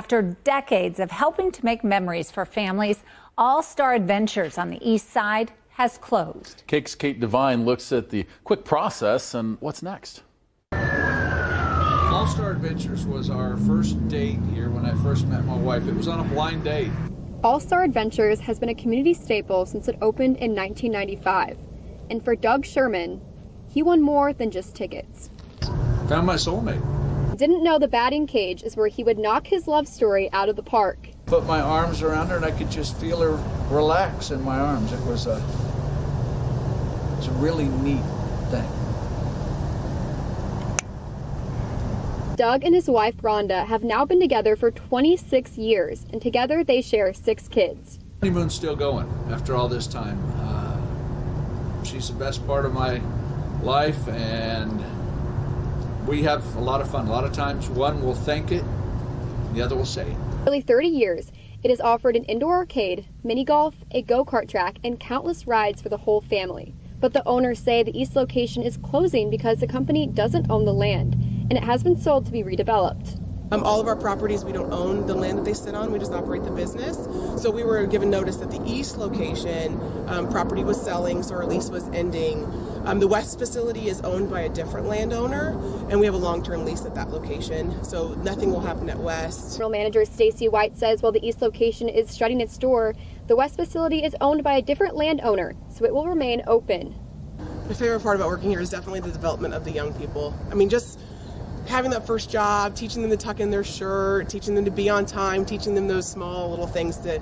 After decades of helping to make memories for families, All Star Adventures on the East Side has closed. KAKE's Kate Devine looks at the quick process and what's next. All Star Adventures was our first date here when I first met my wife. It was on a blind date. All Star Adventures has been a community staple since it opened in 1995. And for Doug Sherman, he won more than just tickets. Found my soulmate. Didn't know the batting cage is where he would knock his love story out of the park. Put my arms around her and I could just feel her relax in my arms. It was a really neat thing. Doug and his wife Rhonda have now been together for 26 years, and together they share 6 kids. Honeymoon's still going after all this time. She's the best part of my life, and we have a lot of fun. A lot of times one will thank it, the other will say it. For nearly 30 years, it has offered an indoor arcade, mini golf, a go-kart track, and countless rides for the whole family. But the owners say the east location is closing because the company doesn't own the land, and it has been sold to be redeveloped. All of our properties, we don't own the land that they sit on, we just operate the business. So we were given notice that the east location property was selling, so our lease was ending. The west facility is owned by a different landowner, and we have a long-term lease at that location, so nothing will happen at west. General Manager Stacy White says while the east location is shutting its door, the west facility is owned by a different landowner, so it will remain open. My favorite part about working here is definitely the development of the young people. I mean, just having that first job, teaching them to tuck in their shirt, teaching them to be on time, teaching them those small little things that,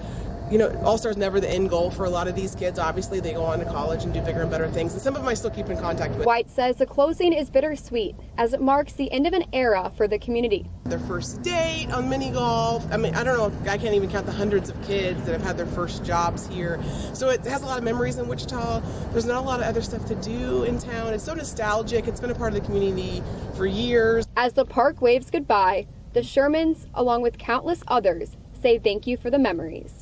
All-Star's never the end goal for a lot of these kids. Obviously, they go on to college and do bigger and better things, and some of them I still keep in contact with. White says the closing is bittersweet as it marks the end of an era for the community. Their first date on mini golf. I mean, I don't know, I can't even count the hundreds of kids that have had their first jobs here. So it has a lot of memories in Wichita. There's not a lot of other stuff to do in town. It's so nostalgic. It's been a part of the community for years. As the park waves goodbye, the Shermans, along with countless others, say thank you for the memories.